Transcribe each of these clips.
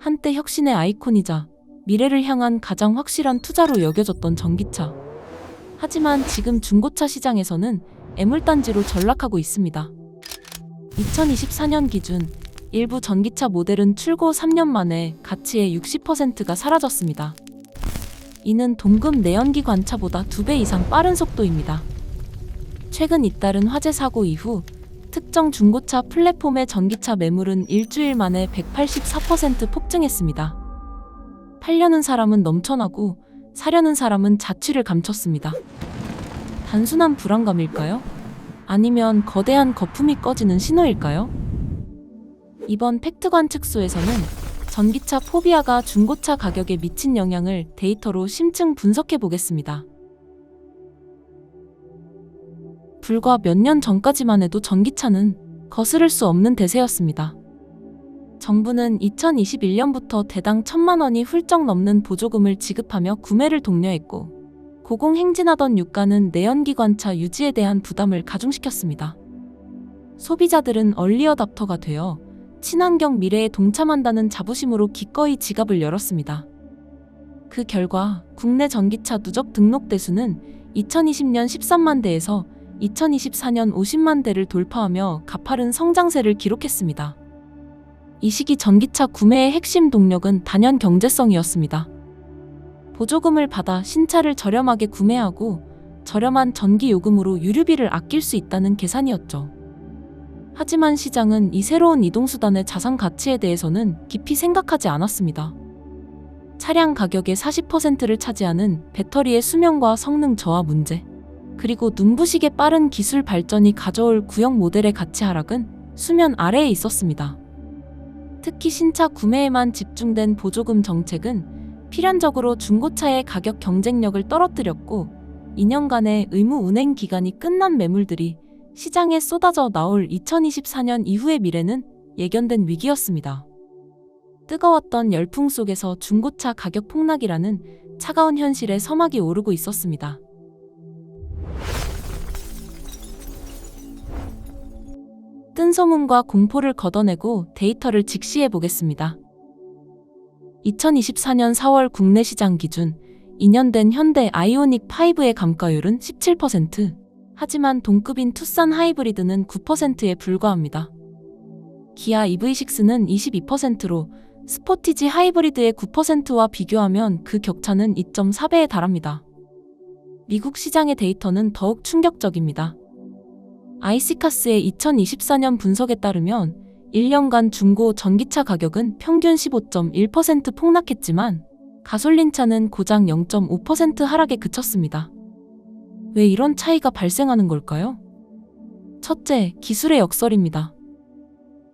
한때 혁신의 아이콘이자 미래를 향한 가장 확실한 투자로 여겨졌던 전기차. 하지만 지금 중고차 시장에서는 애물단지로 전락하고 있습니다. 2024년 기준 일부 전기차 모델은 출고 3년 만에 가치의 60%가 사라졌습니다. 이는 동급 내연기관차보다 2배 이상 빠른 속도입니다. 최근 잇따른 화재 사고 이후 특정 중고차 플랫폼의 전기차 매물은 일주일 만에 184% 폭증했습니다. 팔려는 사람은 넘쳐나고 사려는 사람은 자취를 감췄습니다. 단순한 불안감일까요? 아니면 거대한 거품이 꺼지는 신호일까요? 이번 팩트관측소에서는 전기차 포비아가 중고차 가격에 미친 영향을 데이터로 심층 분석해 보겠습니다. 불과 몇 년 전까지만 해도 전기차는 거스를 수 없는 대세였습니다. 정부는 2021년부터 대당 1,000만 원이 훌쩍 넘는 보조금을 지급하며 구매를 독려했고, 고공행진하던 유가는 내연기관차 유지에 대한 부담을 가중시켰습니다. 소비자들은 얼리어답터가 되어 친환경 미래에 동참한다는 자부심으로 기꺼이 지갑을 열었습니다. 그 결과 국내 전기차 누적 등록 대수는 2020년 13만 대에서 2024년 50만 대를 돌파하며 가파른 성장세를 기록했습니다. 이 시기 전기차 구매의 핵심 동력은 단연 경제성이었습니다. 보조금을 받아 신차를 저렴하게 구매하고 저렴한 전기 요금으로 유류비를 아낄 수 있다는 계산이었죠. 하지만 시장은 이 새로운 이동수단의 자산 가치에 대해서는 깊이 생각하지 않았습니다. 차량 가격의 40%를 차지하는 배터리의 수명과 성능 저하 문제, 그리고 눈부시게 빠른 기술 발전이 가져올 구형 모델의 가치 하락은 수면 아래에 있었습니다. 특히 신차 구매에만 집중된 보조금 정책은 필연적으로 중고차의 가격 경쟁력을 떨어뜨렸고, 2년간의 의무 운행 기간이 끝난 매물들이 시장에 쏟아져 나올 2024년 이후의 미래는 예견된 위기였습니다. 뜨거웠던 열풍 속에서 중고차 가격 폭락이라는 차가운 현실에 서막이 오르고 있었습니다. 뜬 소문과 공포를 걷어내고 데이터를 직시해 보겠습니다. 2024년 4월 국내 시장 기준 2년 된 현대 아이오닉 5의 감가율은 17%, 하지만 동급인 투싼 하이브리드는 9%에 불과합니다. 기아 EV6는 22%로 스포티지 하이브리드의 9%와 비교하면 그 격차는 2.4배에 달합니다. 미국 시장의 데이터는 더욱 충격적입니다. 아이시카스의 2024년 분석에 따르면 1년간 중고 전기차 가격은 평균 15.1% 폭락했지만 가솔린차는 고작 0.5% 하락에 그쳤습니다. 왜 이런 차이가 발생하는 걸까요? 첫째, 기술의 역설입니다.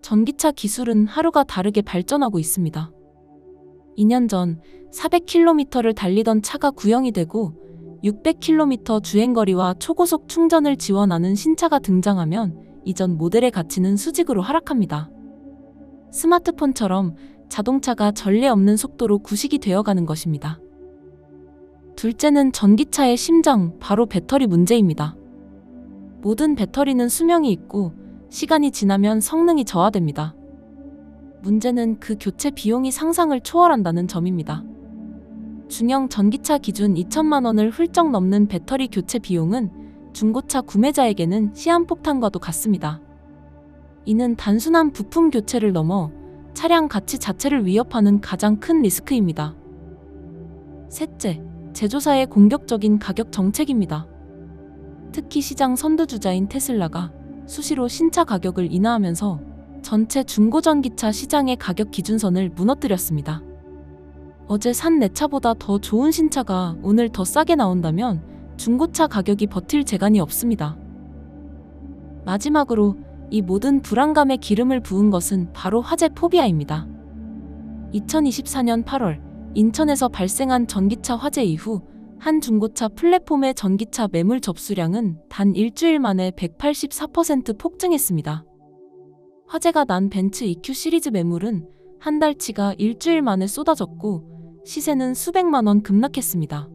전기차 기술은 하루가 다르게 발전하고 있습니다. 2년 전 400km를 달리던 차가 구형이 되고 600km 주행거리와 초고속 충전을 지원하는 신차가 등장하면 이전 모델의 가치는 수직으로 하락합니다. 스마트폰처럼 자동차가 전례 없는 속도로 구식이 되어가는 것입니다. 둘째는 전기차의 심장, 바로 배터리 문제입니다. 모든 배터리는 수명이 있고 시간이 지나면 성능이 저하됩니다. 문제는 그 교체 비용이 상상을 초월한다는 점입니다. 중형 전기차 기준 2천만 원을 훌쩍 넘는 배터리 교체 비용은 중고차 구매자에게는 시한폭탄과도 같습니다. 이는 단순한 부품 교체를 넘어 차량 가치 자체를 위협하는 가장 큰 리스크입니다. 셋째, 제조사의 공격적인 가격 정책입니다. 특히 시장 선두주자인 테슬라가 수시로 신차 가격을 인하하면서 전체 중고전기차 시장의 가격 기준선을 무너뜨렸습니다. 어제 산 내 차보다 더 좋은 신차가 오늘 더 싸게 나온다면 중고차 가격이 버틸 재간이 없습니다. 마지막으로 이 모든 불안감에 기름을 부은 것은 바로 화재 포비아입니다. 2024년 8월 인천에서 발생한 전기차 화재 이후 한 중고차 플랫폼의 전기차 매물 접수량은 단 일주일 만에 184% 폭증했습니다. 화재가 난 벤츠 EQ 시리즈 매물은 한 달치가 일주일 만에 쏟아졌고 시세는 수백만 원 급락했습니다.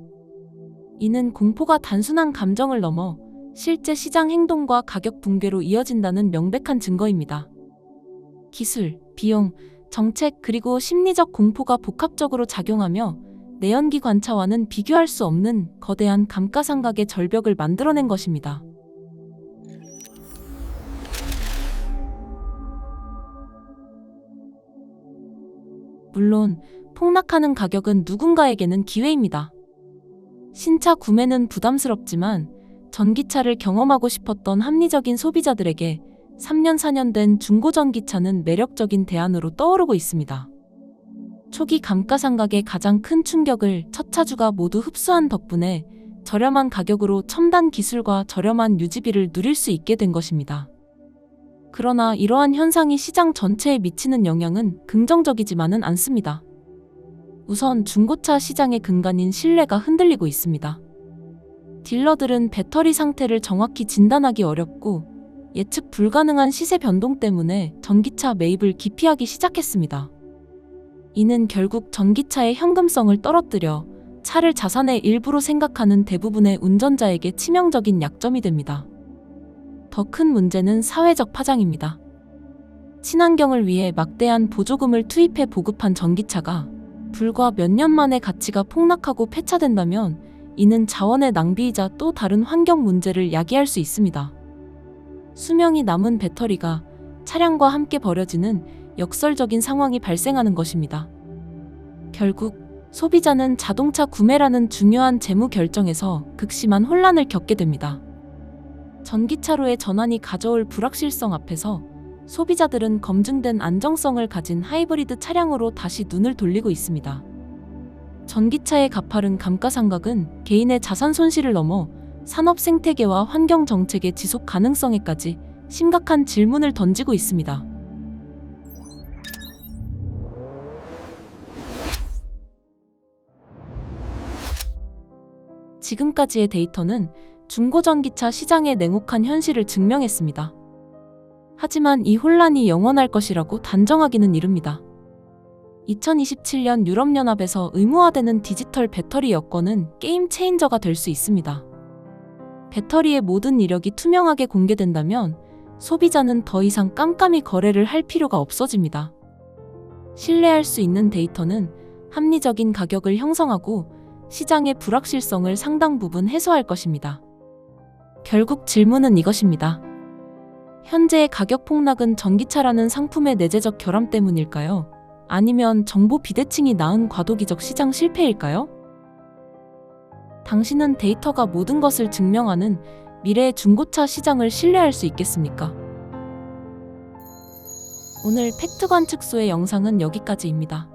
이는 공포가 단순한 감정을 넘어 실제 시장 행동과 가격 붕괴로 이어진다는 명백한 증거입니다. 기술, 비용, 정책 그리고 심리적 공포가 복합적으로 작용하며 내연기 관차와는 비교할 수 없는 거대한 감가상각의 절벽을 만들어낸 것입니다. 물론 폭락하는 가격은 누군가에게는 기회입니다. 신차 구매는 부담스럽지만 전기차를 경험하고 싶었던 합리적인 소비자들에게 3년, 4년 된 중고전기차는 매력적인 대안으로 떠오르고 있습니다. 초기 감가상각의 가장 큰 충격을 첫 차주가 모두 흡수한 덕분에 저렴한 가격으로 첨단 기술과 저렴한 유지비를 누릴 수 있게 된 것입니다. 그러나 이러한 현상이 시장 전체에 미치는 영향은 긍정적이지만은 않습니다. 우선 중고차 시장의 근간인 신뢰가 흔들리고 있습니다. 딜러들은 배터리 상태를 정확히 진단하기 어렵고 예측 불가능한 시세 변동 때문에 전기차 매입을 기피하기 시작했습니다. 이는 결국 전기차의 현금성을 떨어뜨려 차를 자산의 일부로 생각하는 대부분의 운전자에게 치명적인 약점이 됩니다. 더 큰 문제는 사회적 파장입니다. 친환경을 위해 막대한 보조금을 투입해 보급한 전기차가 불과 몇 년 만에 가치가 폭락하고 폐차된다면 이는 자원의 낭비이자 또 다른 환경 문제를 야기할 수 있습니다. 수명이 남은 배터리가 차량과 함께 버려지는 역설적인 상황이 발생하는 것입니다. 결국 소비자는 자동차 구매라는 중요한 재무 결정에서 극심한 혼란을 겪게 됩니다. 전기차로의 전환이 가져올 불확실성 앞에서 소비자들은 검증된 안정성을 가진 하이브리드 차량으로 다시 눈을 돌리고 있습니다. 전기차의 가파른 감가상각은 개인의 자산 손실을 넘어 산업 생태계와 환경 정책의 지속 가능성에까지 심각한 질문을 던지고 있습니다. 지금까지의 데이터는 중고전기차 시장의 냉혹한 현실을 증명했습니다. 하지만 이 혼란이 영원할 것이라고 단정하기는 이릅니다. 2027년 유럽연합에서 의무화되는 디지털 배터리 여권은 게임 체인저가 될 수 있습니다. 배터리의 모든 이력이 투명하게 공개된다면 소비자는 더 이상 깜깜이 거래를 할 필요가 없어집니다. 신뢰할 수 있는 데이터는 합리적인 가격을 형성하고 시장의 불확실성을 상당 부분 해소할 것입니다. 결국 질문은 이것입니다. 현재의 가격 폭락은 전기차라는 상품의 내재적 결함 때문일까요? 아니면 정보 비대칭이 낳은 과도기적 시장 실패일까요? 당신은 데이터가 모든 것을 증명하는 미래의 중고차 시장을 신뢰할 수 있겠습니까? 오늘 팩트관측소의 영상은 여기까지입니다.